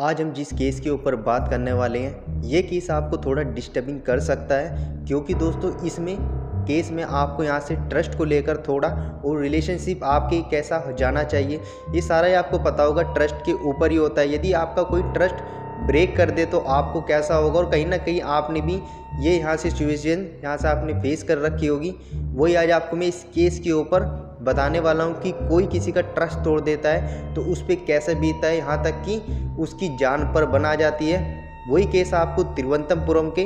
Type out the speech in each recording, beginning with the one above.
आज हम जिस केस के ऊपर बात करने वाले हैं ये केस आपको थोड़ा डिस्टर्बिंग कर सकता है, क्योंकि दोस्तों इसमें केस में आपको यहाँ से ट्रस्ट को लेकर थोड़ा और रिलेशनशिप आपके कैसा जाना चाहिए ये सारा ही आपको पता होगा। ट्रस्ट के ऊपर ही होता है। यदि आपका कोई ट्रस्ट ब्रेक कर दे तो आपको कैसा होगा, और कहीं ना कहीं आपने भी ये यहाँ से सिचुएशन यहाँ से आपने फेस कर रखी होगी। वही आज आपको मैं इस केस के ऊपर बताने वाला हूँ कि कोई किसी का ट्रस्ट तोड़ देता है तो उस पर कैसे बीतता है, यहाँ तक कि उसकी जान पर बना जाती है। वही केस आपको तिरुवनंतपुरम के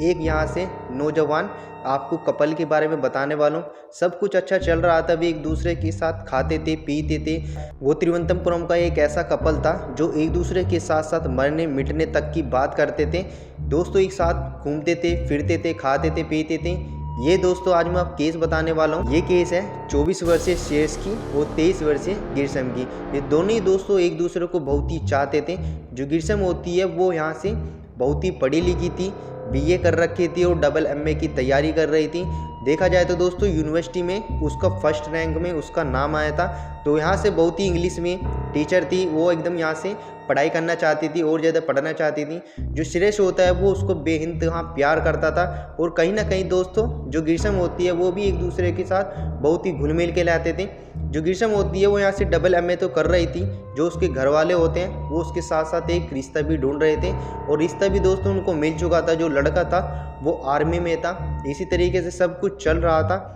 एक यहाँ से नौजवान आपको कपल के बारे में बताने वाला हूँ। सब कुछ अच्छा चल रहा था, वे एक दूसरे के साथ खाते थे पीते थे। वो तिरुवनंतपुरम का एक ऐसा कपल था जो एक दूसरे के साथ साथ मरने मिटने तक की बात करते थे। दोस्तों एक साथ घूमते थे फिरते थे खाते थे पीते थे। ये दोस्तों आज मैं आप केस बताने वाला हूँ। ये केस है 24 वर्षीय शेष की और 23 वर्षीय गिरसम की। ये दोनों ही दोस्तों एक दूसरे को बहुत ही चाहते थे। जो गिरसम होती है वो यहाँ से बहुत ही पढ़ी लिखी थी, बीए कर रखी थी और डबल एमए की तैयारी कर रही थी। देखा जाए तो दोस्तों यूनिवर्सिटी में उसका फर्स्ट रैंक में उसका नाम आया था। तो यहाँ से बहुत ही इंग्लिश में टीचर थी, वो एकदम यहाँ से पढ़ाई करना चाहती थी और ज़्यादा पढ़ना चाहती थी। जो श्रेयस होता है वो उसको बेइंतहा प्यार करता था। और कहीं ना कहीं दोस्तों जो गिरसम होती है वो भी एक दूसरे के साथ बहुत ही घुल मिल के लाते थे। जो गिरसम होती है वो यहाँ से डबल एमए तो कर रही थी, जो उसके घर वाले होते हैं वो उसके साथ साथ एक रिश्ता भी ढूंढ रहे थे, और रिश्ता भी दोस्तों उनको मिल चुका था। जो लड़का था वो आर्मी में था। इसी तरीके से सब कुछ चल रहा था।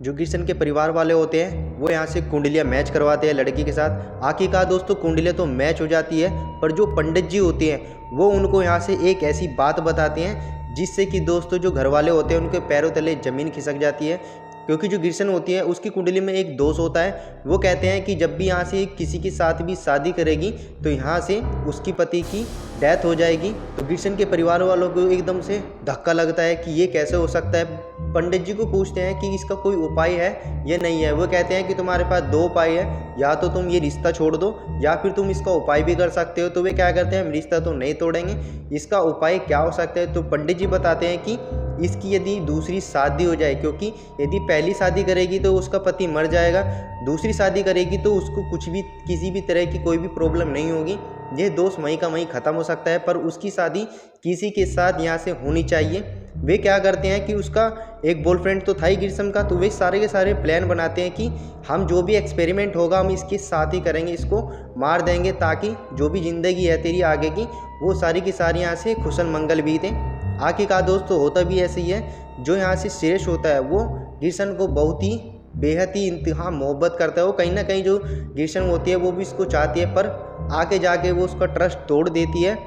जो गिरसन के परिवार वाले होते हैं वो यहाँ से कुंडलियाँ मैच करवाते हैं लड़की के साथ। आखिरकार दोस्तों कुंडलियाँ तो मैच हो जाती है, पर जो पंडित जी होते हैं वो उनको यहाँ से एक ऐसी बात बताते हैं जिससे कि दोस्तों जो घर वाले होते हैं उनके पैरों तले ज़मीन खिसक जाती है। क्योंकि जो गिरसन होती है उसकी कुंडली में एक दोष होता है। वो कहते हैं कि जब भी यहाँ से किसी के साथ भी शादी करेगी तो यहाँ से उसकी पति की डेथ हो जाएगी। तो गिरसन के परिवार वालों को एकदम से धक्का लगता है कि ये कैसे हो सकता है। पंडित जी को पूछते हैं कि इसका कोई उपाय है या नहीं है। वो कहते हैं कि तुम्हारे पास दो उपाय है, या तो तुम ये रिश्ता छोड़ दो या फिर तुम इसका उपाय भी कर सकते हो। तो वे क्या करते हैं, हम रिश्ता तो नहीं तोड़ेंगे, इसका उपाय क्या हो सकता है। तो पंडित जी बताते हैं कि इसकी यदि दूसरी शादी हो जाए, क्योंकि यदि पहली शादी करेगी तो उसका पति मर जाएगा, दूसरी शादी करेगी तो उसको कुछ भी किसी भी तरह की कोई भी प्रॉब्लम नहीं होगी, ये दोष वहीं का वहीं ख़त्म हो सकता है। पर उसकी शादी किसी के साथ यहाँ से होनी चाहिए। वे क्या करते हैं कि उसका एक बॉयफ्रेंड तो था ही गिरसम का, तो वे सारे के सारे प्लान बनाते हैं कि हम जो भी एक्सपेरिमेंट होगा हम इसके साथ ही करेंगे, इसको मार देंगे ताकि जो भी ज़िंदगी है तेरी आगे की वो सारी की सारी यहाँ से खुशल मंगल बीते। आखिरकार दोस्तों होता भी ऐसे ही है। जो यहाँ से श्रेयस होता है वो गिरसन को बहुत ही बेहद ही इंतहा मोहब्बत करता है। वो कहीं ना कहीं जो गिरसन होती है वो भी इसको चाहती है, पर आगे जाके वो उसका ट्रस्ट तोड़ देती है।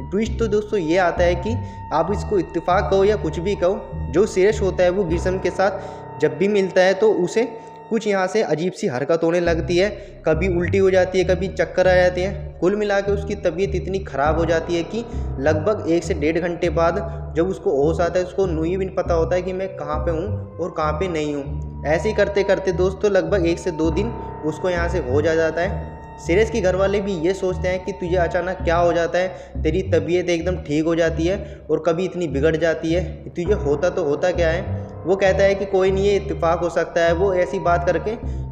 ट्विस्ट तो दोस्तों ये आता है कि आप इसको इत्तेफाक कहो या कुछ भी कहो, जो श्रेयस होता है वो गिरसन के साथ जब भी मिलता है तो उसे कुछ यहाँ से अजीब सी हरकत होने लगती है। कभी उल्टी हो जाती है, कभी चक्कर आ जाते हैं। कुल मिला के उसकी तबीयत इतनी ख़राब हो जाती है कि लगभग 1 से 1.5 घंटे बाद जब उसको होश आता है उसको नहीं भी पता होता है कि मैं कहाँ पे हूँ और कहाँ पे नहीं हूँ। ऐसे ही करते करते दोस्तों लगभग 1 से 2 दिन उसको यहाँ से हो जाता है। श्रेयस के घर वाले भी ये सोचते हैं कि तुझे अचानक क्या हो जाता है, तेरी तबीयत एकदम ठीक हो जाती है और कभी इतनी बिगड़ जाती है, तुझे होता तो होता क्या है। वो कहता है कि कोई नहीं, ये इत्तेफाक हो सकता है। वो ऐसी बात करके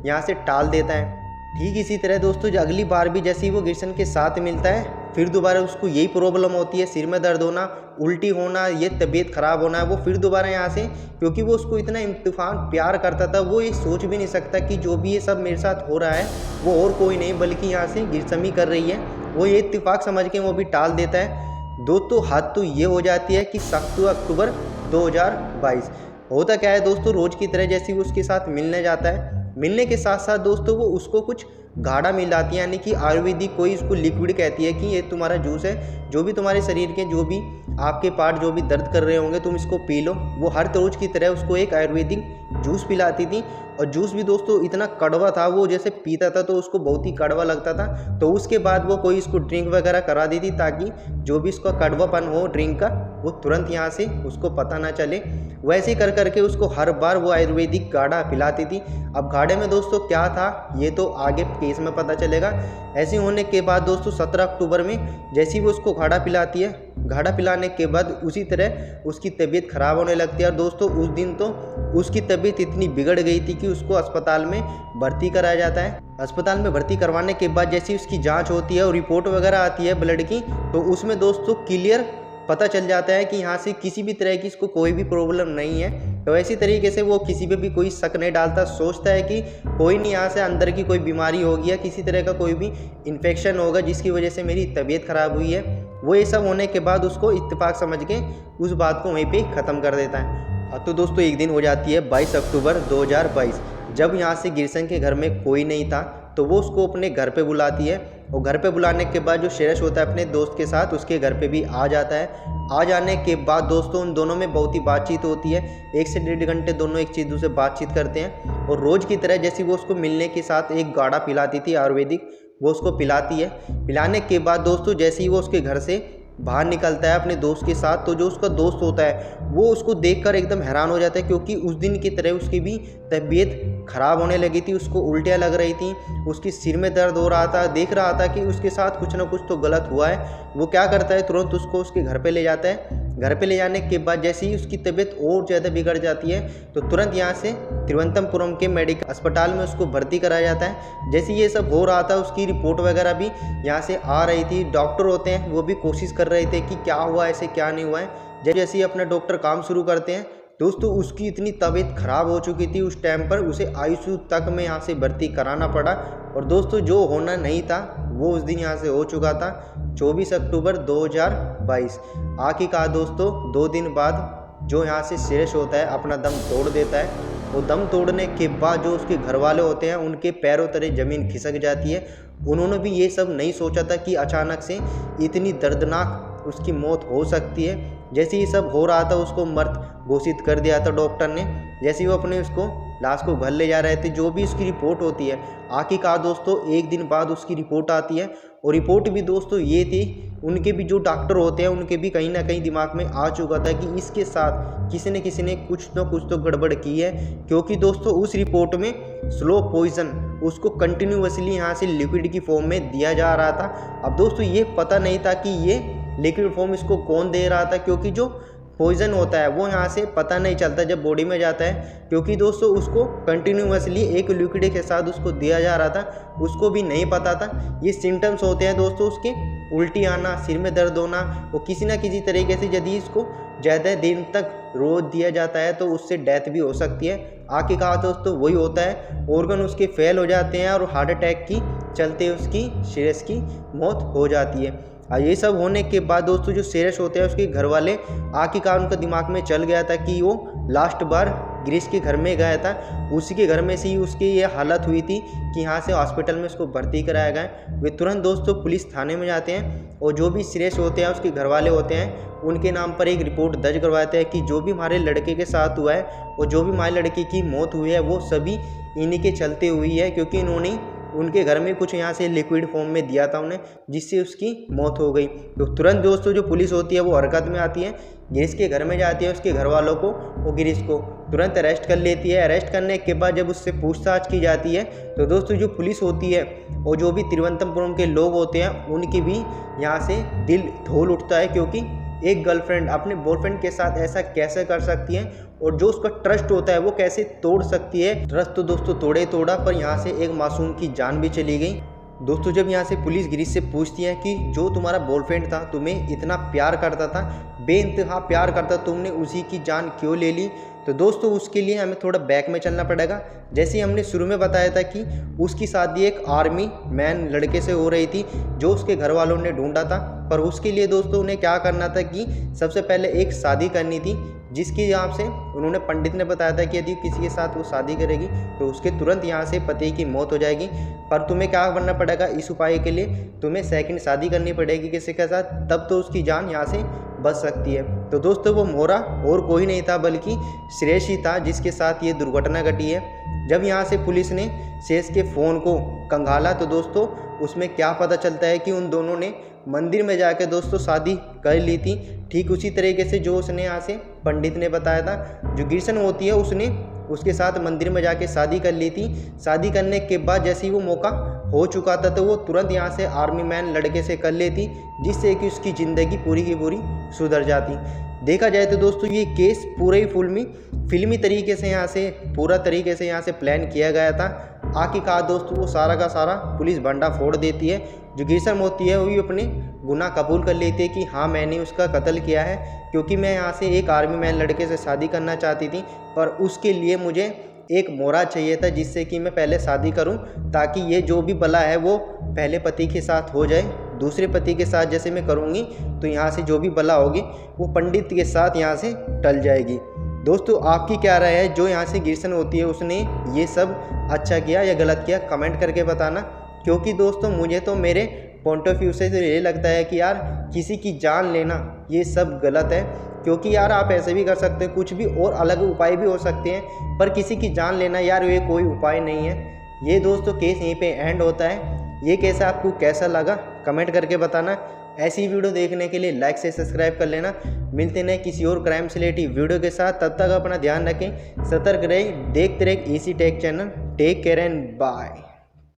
यहाँ से टाल देता है। ठीक इसी तरह दोस्तों जो अगली बार भी जैसे ही वो गिरसन के साथ मिलता है फिर दोबारा उसको यही प्रॉब्लम होती है, सिर में दर्द होना, उल्टी होना, ये तबीयत ख़राब होना है। वो फिर दोबारा यहाँ से, क्योंकि वो उसको इतना इत्तेफाक प्यार करता था, वो ये सोच भी नहीं सकता कि जो भी ये सब मेरे साथ हो रहा है वो और कोई नहीं बल्कि यहाँ से गिरसम ही कर रही है। वो ये इत्तेफाक समझ के वो भी टाल देता है। दोस्तों हद तो ये हो जाती है कि 7 अक्टूबर 2022 होता क्या है दोस्तों, रोज़ की तरह जैसे वो उसके साथ मिलने जाता है। मिलने के साथ साथ दोस्तों वो उसको कुछ गाढ़ा मिलाती है, यानी कि आयुर्वेदिक कोई उसको लिक्विड कहती है कि ये तुम्हारा जूस है, जो भी तुम्हारे शरीर के जो भी आपके पार्ट जो भी दर्द कर रहे होंगे तुम इसको पी लो। वो हर रोज की तरह उसको एक आयुर्वेदिक जूस पिलाती थी, और जूस भी दोस्तों इतना कड़वा था, वो जैसे पीता था तो उसको बहुत ही कड़वा लगता था। तो उसके बाद वो कोई इसको ड्रिंक वगैरह करा दी थी ताकि जो भी इसका कड़वापन हो ड्रिंक का वो तुरंत यहाँ से उसको पता ना चले। वैसे ही कर करके उसको हर बार वो आयुर्वेदिक गाढ़ा पिलाती थी। अब गाढ़े में दोस्तों क्या था ये तो आगे केस में पता चलेगा। ऐसे होने के बाद दोस्तों 17 अक्टूबर में जैसे ही वो उसको गाढ़ा पिलाती है घाटा पिलाने के बाद उसी तरह उसकी तबीयत ख़राब होने लगती है। और दोस्तों उस दिन तो उसकी तबीयत इतनी बिगड़ गई थी कि उसको अस्पताल में भर्ती कराया जाता है। अस्पताल में भर्ती करवाने के बाद जैसे उसकी जांच होती है और रिपोर्ट वगैरह आती है ब्लड की, तो उसमें दोस्तों क्लियर पता चल जाता है कि यहाँ से किसी भी तरह की इसको कोई भी प्रॉब्लम नहीं है। तो ऐसी तरीके से वो किसी पे भी कोई शक नहीं डालता, सोचता है कि कोई नहीं, यहाँ से अंदर की कोई बीमारी होगी या किसी तरह का कोई भी इन्फेक्शन होगा जिसकी वजह से मेरी तबीयत ख़राब हुई है। वो ये सब होने के बाद उसको इत्तेफाक समझ के उस बात को वहीं पे ख़त्म कर देता है। तो दोस्तों एक दिन हो जाती है 22 अक्टूबर 2022, जब यहाँ से गिरसन के घर में कोई नहीं था तो वो उसको अपने घर पे बुलाती है। और घर पे बुलाने के बाद जो शेरश होता है अपने दोस्त के साथ उसके घर पे भी आ जाता है। आ जाने के बाद दोस्तों उन दोनों में बहुत ही बातचीत होती है, 1 से 1.5 घंटे दोनों एक चीज़ से बातचीत करते हैं। और रोज़ की तरह जैसे वो उसको मिलने के साथ एक गाढ़ा पिलाती थी आयुर्वेदिक, वो उसको पिलाती है। पिलाने के बाद दोस्तों जैसे ही वो उसके घर से बाहर निकलता है अपने दोस्त के साथ, तो जो उसका दोस्त होता है वो उसको देखकर एकदम हैरान हो जाता है, क्योंकि उस दिन की तरह उसकी भी तबीयत ख़राब होने लगी थी। उसको उल्टियाँ लग रही थी, उसकी सिर में दर्द हो रहा था, देख रहा था कि उसके साथ कुछ ना कुछ तो गलत हुआ है। वो क्या करता है, तुरंत उसको उसके घर पे ले जाता है। घर पे ले जाने के बाद जैसे ही उसकी तबीयत और ज़्यादा बिगड़ जाती है तो तुरंत यहाँ से तिरुवनंतपुरम के मेडिकल अस्पताल में उसको भर्ती कराया जाता है। जैसे ये सब हो रहा था उसकी रिपोर्ट वगैरह भी यहाँ से आ रही थी, डॉक्टर होते हैं वो भी कोशिश कर रहे थे कि क्या हुआ, ऐसे क्या नहीं हुआ है। जैसे ही अपना डॉक्टर काम शुरू करते हैं दोस्तों उसकी इतनी तबीयत ख़राब हो चुकी थी उस टाइम पर उसे आईसीयू तक में यहाँ से भर्ती कराना पड़ा। और दोस्तों जो होना नहीं था वो उस दिन यहाँ से हो चुका था, 24 अक्टूबर 2022। आखिरकार दोस्तों 2 दिन बाद जो यहाँ से शेरश होता है अपना दम तोड़ देता है। वो दम तोड़ने के बाद जो उसके घर वाले होते हैं उनके पैरों तले ज़मीन खिसक जाती है। उन्होंने भी ये सब नहीं सोचा था कि अचानक से इतनी दर्दनाक उसकी मौत हो सकती है। जैसे ही सब हो रहा था उसको मृत घोषित कर दिया था डॉक्टर ने। जैसे ही वो अपने उसको लाश को घर ले जा रहे थे, जो भी उसकी रिपोर्ट होती है, आखिरकार दोस्तों 1 दिन बाद उसकी रिपोर्ट आती है। और रिपोर्ट भी दोस्तों ये थी, उनके भी जो डॉक्टर होते हैं उनके भी कहीं ना कहीं दिमाग में आ चुका था कि इसके साथ किसी ने कुछ ना कुछ तो गड़बड़ की है, क्योंकि दोस्तों उस रिपोर्ट में स्लो पॉइजन उसको कंटिन्यूअसली यहाँ से लिक्विड की फॉर्म में दिया जा रहा था। अब दोस्तों ये पता नहीं था कि ये लिक्विड फॉर्म इसको कौन दे रहा था, क्योंकि जो पॉइजन होता है वो यहाँ से पता नहीं चलता जब बॉडी में जाता है, क्योंकि दोस्तों उसको कंटिन्यूअसली एक लिक्विड के साथ उसको दिया जा रहा था, उसको भी नहीं पता था। ये सिम्टम्स होते हैं दोस्तों उसके उल्टी आना, सिर में दर्द होना, वो किसी ना किसी तरीके से यदि इसको ज़्यादा दिन तक रोज दिया जाता है तो उससे डेथ भी हो सकती है। आखिरकार दोस्तों वही होता है, ऑर्गन उसके फेल हो जाते हैं और हार्ट अटैक की चलते उसकी शेरश की मौत हो जाती है। और ये सब होने के बाद दोस्तों जो शेरश होते हैं उसके घर वाले आखिरकार उनका दिमाग में चल गया था कि वो लास्ट बार गिरीश के घर में गया था, उसी के घर में से ही उसकी ये हालत हुई थी कि यहाँ से हॉस्पिटल में उसको भर्ती कराया गया। वे तुरंत दोस्तों पुलिस थाने में जाते हैं और जो भी शेरश होते हैं उसके घर वाले होते हैं उनके नाम पर एक रिपोर्ट दर्ज करवाते हैं कि जो भी हमारे लड़के के साथ हुआ है और जो भी हमारे लड़के की मौत हुई है वो सभी इन्हीं के चलते हुई है, क्योंकि इन्होंने उनके घर में कुछ यहाँ से लिक्विड फॉर्म में दिया था उन्हें, जिससे उसकी मौत हो गई। तो तुरंत दोस्तों जो पुलिस होती है वो हरकत में आती है, गिरीश के घर में जाती है, उसके घर वालों को और गिरीश को तुरंत अरेस्ट कर लेती है। अरेस्ट करने के बाद जब उससे पूछताछ की जाती है तो दोस्तों जो पुलिस होती है और जो भी तिरुवनंतपुरम के लोग होते हैं उनकी भी यहाँ से दिल धोल उठता है, क्योंकि एक गर्लफ्रेंड अपने बॉयफ्रेंड के साथ ऐसा कैसे कर सकती है और जो उसका ट्रस्ट होता है वो कैसे तोड़ सकती है। ट्रस्ट तो दोस्तों तोड़ा पर यहाँ से एक मासूम की जान भी चली गई। दोस्तों जब यहाँ से पुलिस गिरीश से पूछती है कि जो तुम्हारा बॉयफ्रेंड था तुम्हें इतना प्यार करता था, बेइंतहा प्यार करता, तुमने उसी की जान क्यों ले ली, तो दोस्तों उसके लिए हमें थोड़ा बैक में चलना पड़ेगा। जैसे ही हमने शुरू में बताया था कि उसकी शादी एक आर्मी मैन लड़के से हो रही थी जो उसके घर वालों ने ढूंढा था, पर उसके लिए दोस्तों उन्हें क्या करना था कि सबसे पहले एक शादी करनी थी, जिसकी यहाँ से उन्होंने पंडित ने बताया था कि यदि किसी के साथ वो शादी करेगी तो उसके तुरंत यहाँ से पति की मौत हो जाएगी। पर तुम्हें क्या करना पड़ेगा, इस उपाय के लिए तुम्हें सेकंड शादी करनी पड़ेगी किसी के साथ, तब तो उसकी जान यहाँ से बच सकती है। तो दोस्तों वो मोहरा और कोई नहीं था बल्कि शेरश ही था जिसके साथ ये दुर्घटना घटी है। जब यहाँ से पुलिस ने शेष के फ़ोन को खंगाला तो दोस्तों उसमें क्या पता चलता है कि उन दोनों ने मंदिर में जाकर दोस्तों शादी कर ली थी। ठीक उसी तरीके से जो उसने यहाँ से पंडित ने बताया था, जो गिरसन होती है उसने उसके साथ मंदिर में जाके शादी कर ली थी। शादी करने के बाद जैसे ही वो मौका हो चुका था तो वो तुरंत यहाँ से आर्मी मैन लड़के से कर लेती, जिससे कि उसकी ज़िंदगी पूरी की पूरी सुधर जाती। देखा जाए तो दोस्तों ये केस पूरे ही फिल्मी तरीके से यहाँ से प्लान किया गया था। आखिरकार दोस्तों वो सारा का सारा पुलिस भंडा फोड़ देती है। जो गिरसन होती है वो भी अपने गुनाह कबूल कर लेती है कि हाँ मैंने उसका कत्ल किया है, क्योंकि मैं यहाँ से एक आर्मी मैन लड़के से शादी करना चाहती थी, पर उसके लिए मुझे एक मोहरा चाहिए था जिससे कि मैं पहले शादी करूं, ताकि ये जो भी बला है वो पहले पति के साथ हो जाए। दूसरे पति के साथ जैसे मैं करूंगी तो यहाँ से जो भी बला होगी वो पंडित के साथ यहाँ से टल जाएगी। दोस्तों आपकी क्या राय है, जो यहाँ से गिरसन होती है उसने ये सब अच्छा किया या गलत किया, कमेंट करके बताना। क्योंकि दोस्तों मुझे तो मेरे पॉइंट ऑफ व्यू से ये लगता है कि यार किसी की जान लेना ये सब गलत है। क्योंकि यार आप ऐसे भी कर सकते हैं, कुछ भी और अलग उपाय भी हो सकते हैं, पर किसी की जान लेना यार ये कोई उपाय नहीं है। ये दोस्तों केस यहीं पे एंड होता है। ये केस आपको कैसा लगा कमेंट करके बताना। ऐसी वीडियो देखने के लिए लाइक से सब्सक्राइब कर लेना। मिलते हैं किसी और क्राइम से रिलेटेड वीडियो के साथ, तब तक अपना ध्यान रखें, सतर्क रहें, देखते रहें इसी tech channel. Take care and bye.